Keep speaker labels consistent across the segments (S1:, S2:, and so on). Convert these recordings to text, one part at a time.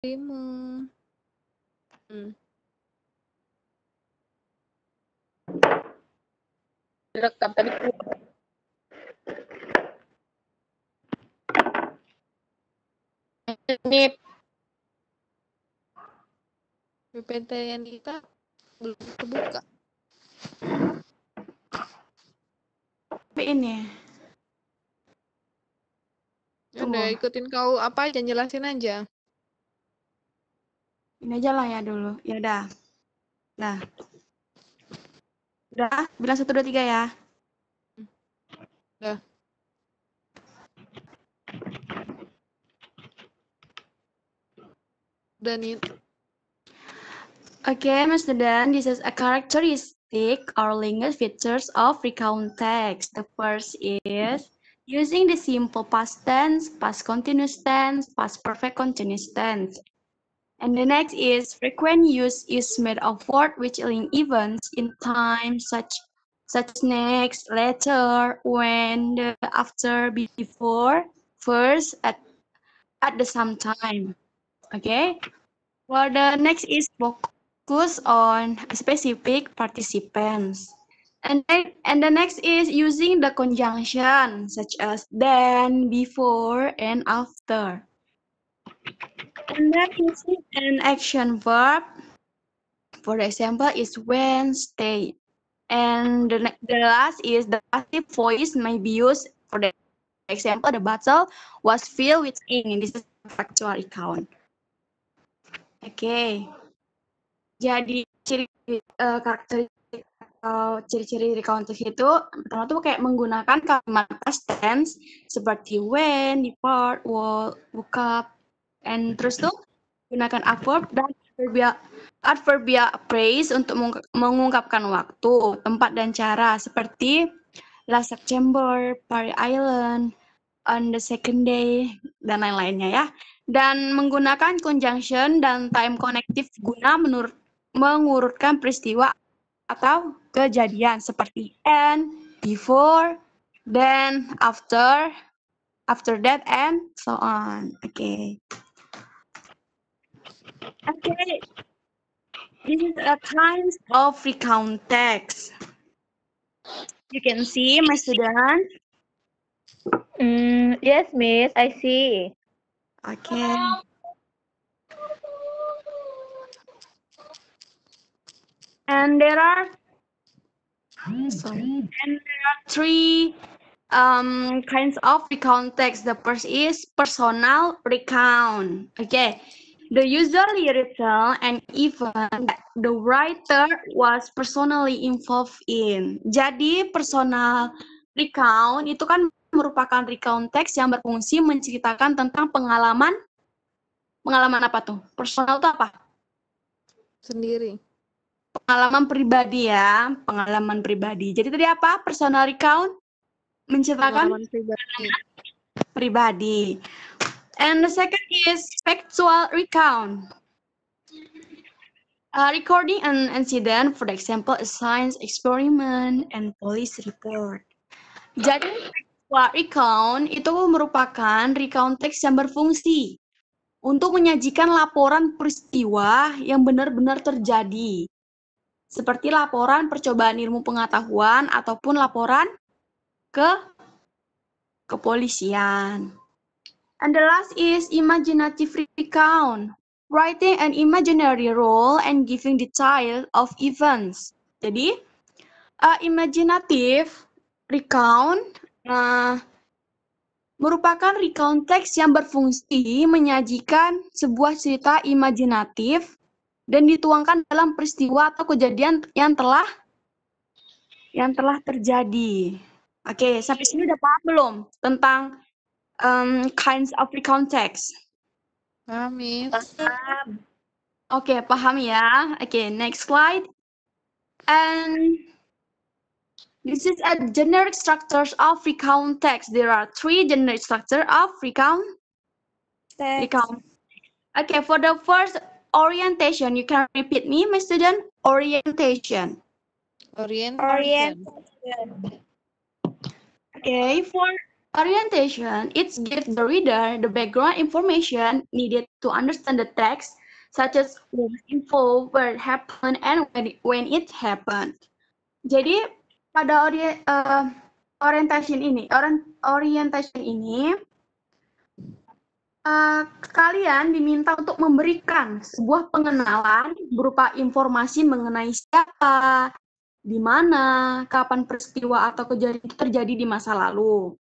S1: dirimu. Direkam tadi. Ini PPT-an kita belum terbuka.
S2: Ini.
S1: Ya udah ikutin kau apa aja, jelasin aja.
S2: Ini aja lah ya dulu. Ya udah. Nah. Udah, bilang 1, 2, 3 ya.
S1: Udah. Udah nih.
S2: Okay, my student, this is a characteristic or language features of recount text. The first is using the simple past tense, past continuous tense, past perfect continuous tense. And the next is frequent use is made of word which link events in time such next, later, when, after, before, first, at the same time. Okay. Well, the next is focus on specific participants. And the next is using the conjunction such as then, before, and after. And then using an action verb. For example, is when, stay. And the last is the passive voice may be used. For the example, the bottle was filled with ink. This is a factual recount. Oke. Jadi karakteristik atau ciri-ciri recount text itu pertama tuh kayak menggunakan kalimat past tense seperti when, depart, woke up, and terus tuh gunakan adverb dan adverbia phrase untuk mengungkapkan waktu, tempat, dan cara seperti last September, Parry Island, on the second day, dan lain-lainnya ya. Dan menggunakan conjunction dan time connective guna mengurutkan peristiwa atau kejadian seperti and, before, then, after that, and so on. Okay. This is a kind of recount text. You can see, my student.
S3: Yes, Miss, I see.
S2: Okay. And there are three kinds of recount text. The first is personal recount. Okay. The usually retell an event that the writer was personally involved in. Jadi personal recount itu kan merupakan recount text yang berfungsi menceritakan tentang pengalaman apa tuh? Personal itu apa?
S1: Sendiri.
S2: Pengalaman pribadi ya, pengalaman pribadi. Jadi tadi apa? Personal recount menceritakan pengalaman pribadi. And the second is factual recount. Recording an incident, for example, a science experiment and police report. Jadi factual recount itu merupakan recount text yang berfungsi untuk menyajikan laporan peristiwa yang benar-benar terjadi. Seperti laporan percobaan ilmu pengetahuan ataupun laporan ke kepolisian. And the last is imaginative recount. Writing an imaginary role and giving detail of events. Jadi, imaginative recount merupakan recount text yang berfungsi menyajikan sebuah cerita imajinatif dan dituangkan dalam peristiwa atau kejadian yang telah terjadi. Oke, sampai sini udah paham belum tentang kinds of recount text?
S1: Paham, Miss.
S2: Oke, paham ya. Oke, next slide. And this is a generic structures of recount text. There are 3 generic structure of recount text. Okay, for the first orientation, you can repeat me, my student. Orientation.
S1: Orientation.
S2: Okay, for Orientation, it gives the reader the background information needed to understand the text, such as what info, where it happened, and when it happened. Jadi pada orientation ini, kalian diminta untuk memberikan sebuah pengenalan berupa informasi mengenai siapa, di mana, kapan peristiwa atau kejadian itu terjadi di masa lalu.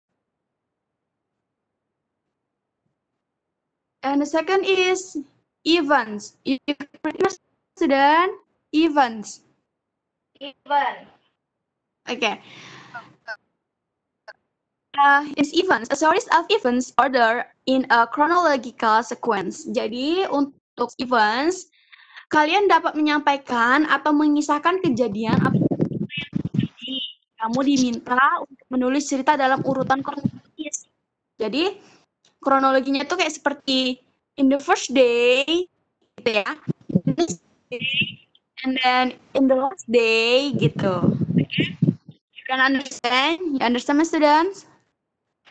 S2: And the second is events. Student, events.
S3: Event.
S2: Okay. Is events, a series of events order in a chronological sequence. Jadi untuk events, kalian dapat menyampaikan atau mengisahkan kejadian apa yang terjadi. Kamu diminta untuk menulis cerita dalam urutan kronologis. Jadi kronologinya itu kayak seperti in the first day, gitu ya. And then in the last day, gitu. Okay? You can understand? You understand, my students?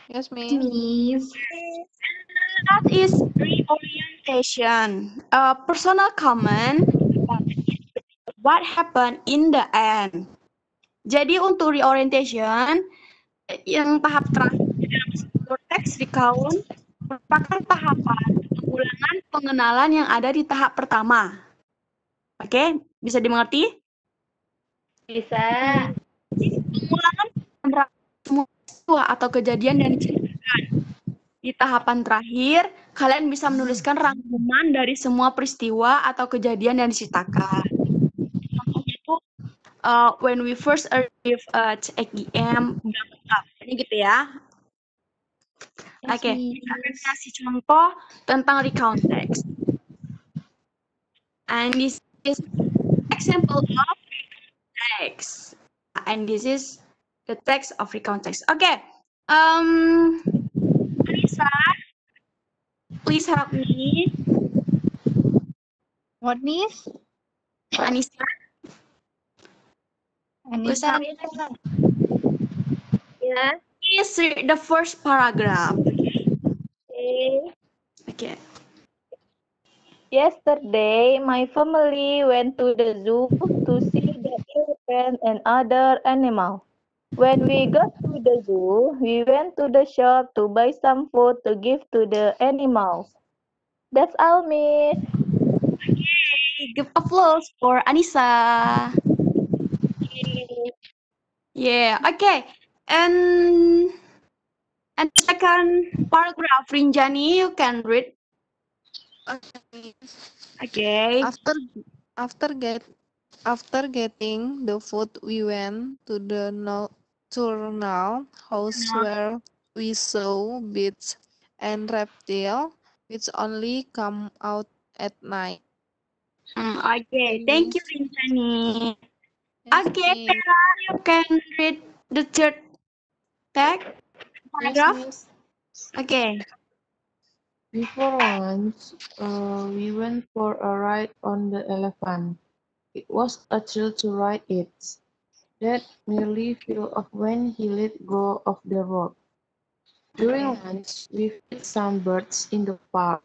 S1: Yes, Miss.
S2: And that is reorientation. A personal comment about what happened in the end. Jadi untuk reorientation, yang tahap terakhir dalam sebuah teks recount merupakan tahapan pengulangan pengenalan yang ada di tahap pertama. Oke, bisa dimengerti?
S3: Bisa.
S2: Pengulangan semua peristiwa atau kejadian yang diceritakan. Di tahapan terakhir, kalian bisa menuliskan rangkuman dari semua peristiwa atau kejadian yang diceritakan. Contohnya itu, when we first arrived at 8 p.m. Ini gitu ya. Oke, kita akan kasih contoh tentang recount text. And this is example of text. And this is the text of recount text. Okay. Anissa, please help me.
S3: What, Miss?
S2: Anissa,
S3: Anissa. Yeah.
S2: please read the first paragraph.
S3: Okay.
S2: Okay.
S3: Yesterday, my family went to the zoo to see the elephant and other animals. When we got to the zoo, we went to the shop to buy some food to give to the animals. That's all, Miss.
S2: Give applause for Anissa. Yeah, okay. And second paragraph, Rinjani, you can read. Okay.
S1: After getting the food, we went to the nocturnal house where we saw beasts and reptiles, which only come out at night.
S2: Okay, thank you, Rinjani.
S1: Yes,
S2: Okay,
S1: Miss.
S2: Pera, you can read the third text paragraph.
S1: Yes,
S2: Okay.
S4: Before lunch, we went for a ride on the elephant. It was a thrill to ride it. Dad nearly fell off when he let go of the rope. During lunch, we fed some birds in the park.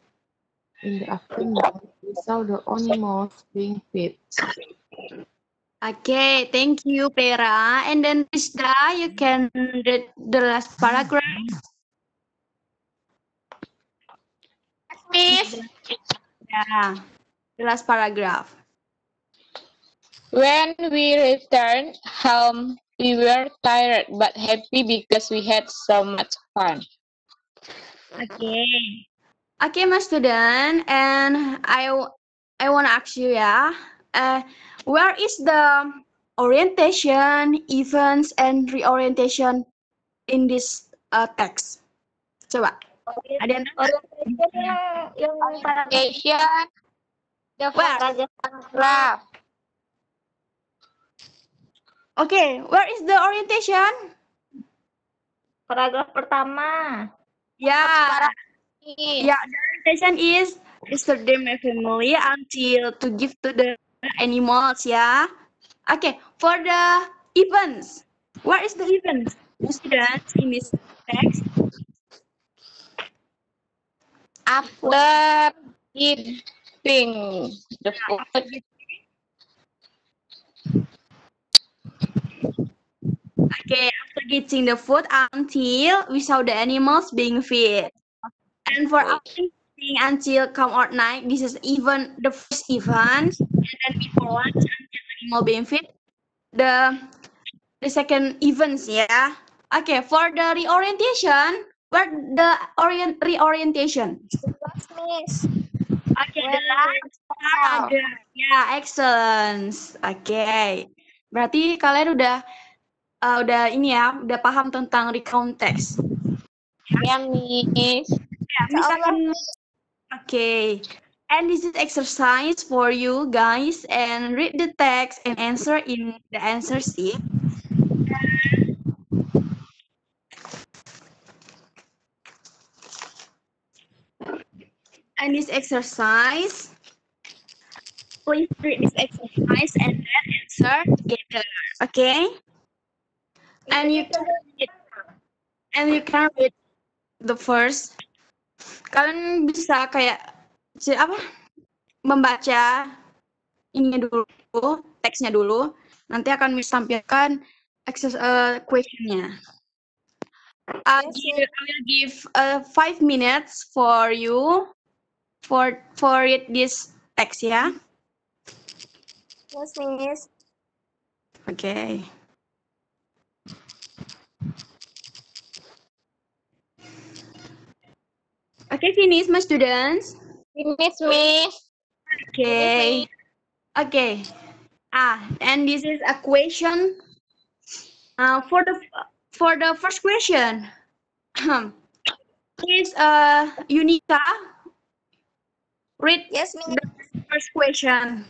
S4: In the afternoon, we saw the animals being fed.
S2: Okay, thank you, Pera. And then, Rizda, you can read the last paragraph. Miss? Yeah, the last paragraph.
S5: When we returned home, we were tired but happy because we had so much fun.
S2: Okay. Okay, my student, and I want to ask you, yeah, where is the orientation, events, and reorientation in this text? Coba. Ada yang tahu?
S3: Orientation yang
S5: Orientation, the
S2: Where?
S5: paragraph.
S2: Okay, where is the orientation?
S3: paragraf pertama.
S2: Yeah. Yeah, the orientation is yesterday my family until to give to the animals, yeah. Okay, for the events, where is the events? Students in this text.
S5: After eating the food,
S2: Okay, after getting the food until we saw the animals being fed. And for after eating until come out night, this is even the first event. And then before lunch until animal being fed, the second events, yeah. Okay, for the reorientation, what the reorientation?
S6: Miss.
S2: Okay, the last
S5: wow.
S2: paragraph. Yeah, excellent. Okay. Berarti kalian udah ini ya, udah paham tentang recount text.
S5: Yeah, Miss.
S2: Ya, misalkan okay. And this is exercise for you guys and read the text and answer in the answer sheet. And this exercise, please read this exercise and then answer together. Okay? And you can read the first. Kalian bisa kayak membaca ininya dulu, teksnya dulu. Nanti akan tampilkan questionnya. I will give 5 minutes for you for read this text ya.
S6: Yes, Miss.
S2: Okay. Okay, finish, my students.
S5: Miss.
S2: Okay. Okay. And this is a question. For the first question, please, Unika, read
S6: Yes, Miss.
S2: the first question.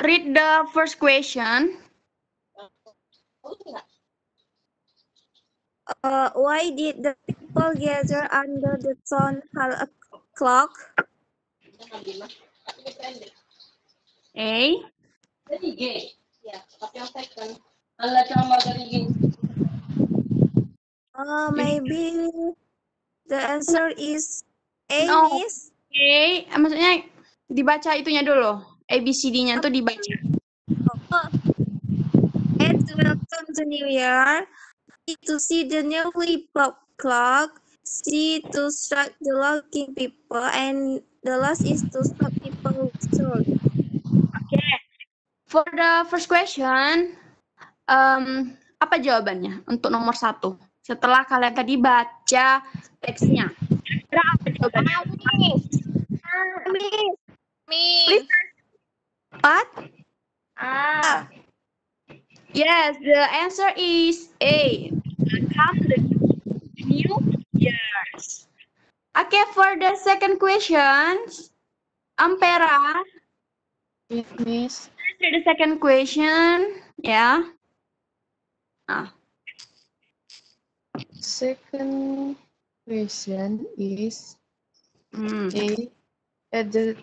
S2: Read the first question.
S6: Why did the people gather under the town hall clock?
S2: A.
S6: Maybe the answer is A,
S2: No.
S6: Miss.
S2: A, maksudnya dibaca itunya dulu. ABCD-nya tuh dibaca.
S6: It's welcome to New Year. B, to see the newly popped clock. C, to strike the looking people. And the last is to stop people short.
S2: Okay. For the first question, apa jawabannya untuk nomor 1? Setelah kalian tadi baca teksnya, kira apa jawabannya?
S6: Miss.
S2: What?
S6: Ah.
S2: Yes, the answer is A. Welcome the new years. Okay, for the second question, Ampera,
S4: Yes, Miss.
S2: answer the second question. Yeah.
S4: Second question is
S2: Hmm.
S4: A. At the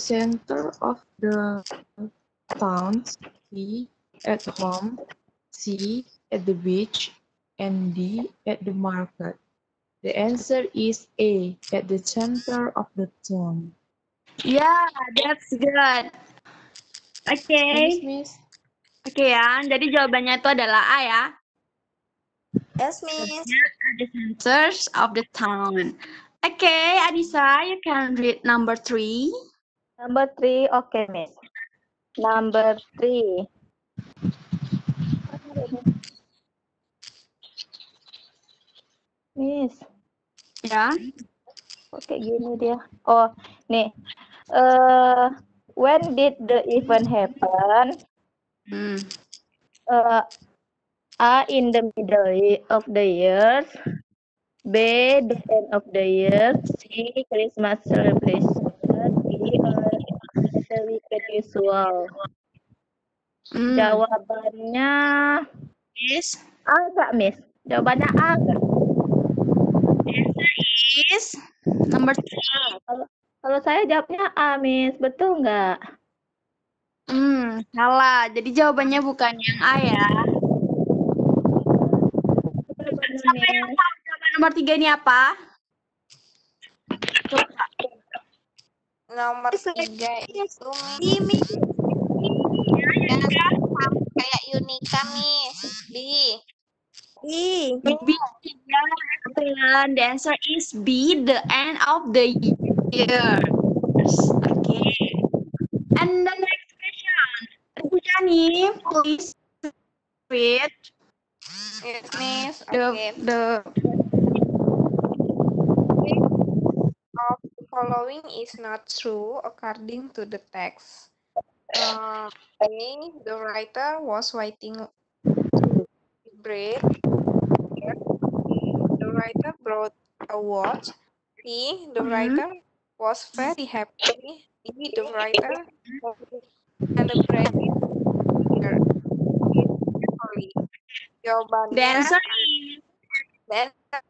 S4: center of the town. B. At home. C. At the beach. And D. At the market. The answer is A. At the center of the town.
S2: Yeah, that's good. Okay.
S4: Miss.
S2: Oke ya, jadi jawabannya itu adalah A ya.
S6: Yes, Miss.
S2: At the centers of the town. Okay, Adisa, you can read number 3.
S3: Number 3, okay, Miss. Number 3. Miss,
S2: Ya.
S3: oke gini dia. Oh, nih. When did the event happen? A, in the middle of the year. B, the end of the year. C, Christmas celebration. D, the weekend usual. Jawabannya
S2: Is
S3: A nggak, Miss? Jawabannya A nggak?
S2: answer is number 3.
S3: Kalau saya jawabnya A, Miss. Betul nggak?
S2: Salah. Jadi jawabannya bukan yang A ya. Siapa yang tahu jawaban nomor 3 ini apa?
S1: Nomor 3 itu
S6: Ini
S1: kayak Yunika, Miss. B.
S6: I.
S2: B. Yeah, the answer is B, the end of the year. Okay. And the next question. Rujani, please read
S1: Yes, Miss.
S2: the
S1: Okay. Of the following is not true according to the text. A. The writer was waiting to break. The writer brought a watch. C. The writer was very happy. D. The writer celebrated here. Jawabannya
S2: The answer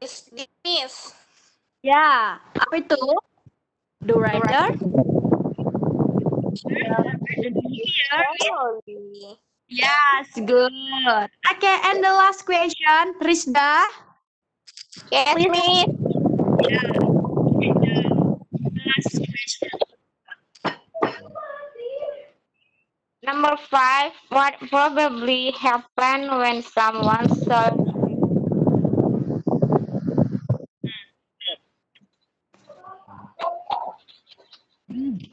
S1: is D, Miss.
S2: ya, apa itu? The writer?
S1: Holy.
S2: Yes, good. Okay, and the last question, Rizda.
S5: Yes, Miss.
S2: Last question.
S5: Number 5. What probably happened when someone saw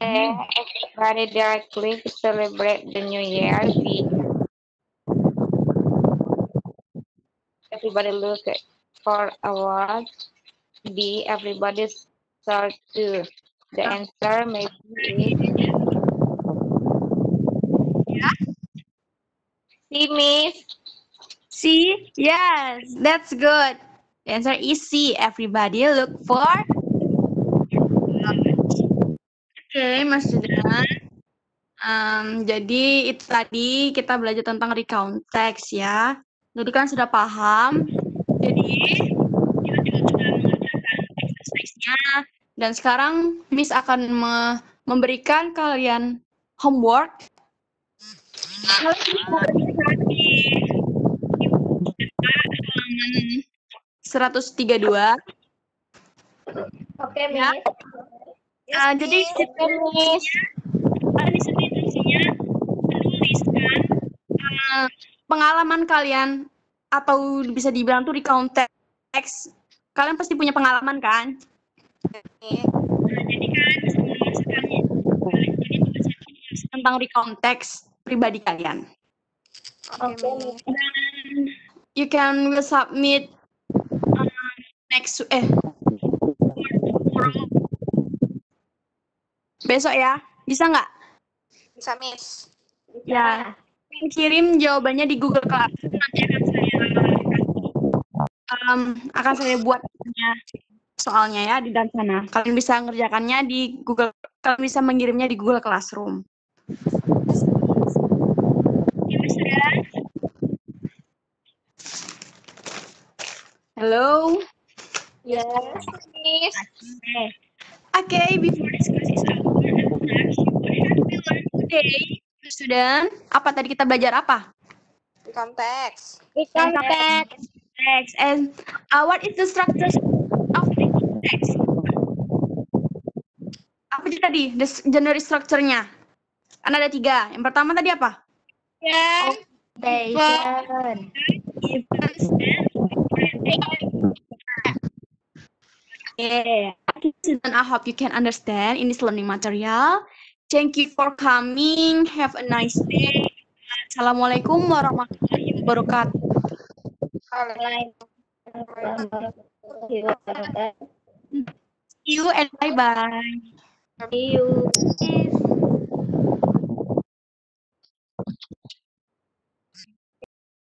S5: everybody directly to celebrate the New Year? B. Everybody look for awards. B. Everybody start to. The answer maybe is C, Miss.
S2: C? Yes, that's good. The answer is C. Everybody look for. Oke, Mas Judan. Jadi itu tadi kita belajar tentang recount text ya. Jadi kan sudah paham. Jadi kita juga sudah mengerjakan exercise-nya. Dan sekarang Miss akan memberikan kalian homework. Kalian bisa lihat di halaman 132.
S3: Oke,
S2: Ya.
S3: Miss.
S2: Jadi di sini tulisnya menuliskan pengalaman kalian atau bisa dibilang tuh recount text. Kalian pasti punya pengalaman kan? Jadi kalian bisa menuliskannya. Jadi tulisan tentang recount text pribadi kalian.
S3: Oke, Miss.
S2: Dan you can will submit next besok ya. Bisa nggak?
S1: Bisa, Miss.
S2: Ya. Kirim jawabannya di Google Classroom. Nanti akan saya buat soalnya ya di dalam sana. Kalian bisa ngerjakannya di Google. Kalian bisa mengirimnya di Google Classroom. Hello.
S3: Yes.
S5: Miss.
S2: Okay, before discussing our next, what have we learned today, student? Apa tadi kita belajar apa?
S1: Recount text.
S5: Recount text.
S2: Text. And what is the structure of the text? Apa itu tadi? The general structure-nya? Kan ada 3. Yang pertama tadi apa?
S5: Yeah.
S3: Station.
S2: Events and yeah. And I hope you can understand in this learning material. Thank you for coming. Have a nice day. Assalamualaikum warahmatullahi wabarakatuh. See you and bye-bye.
S3: See you.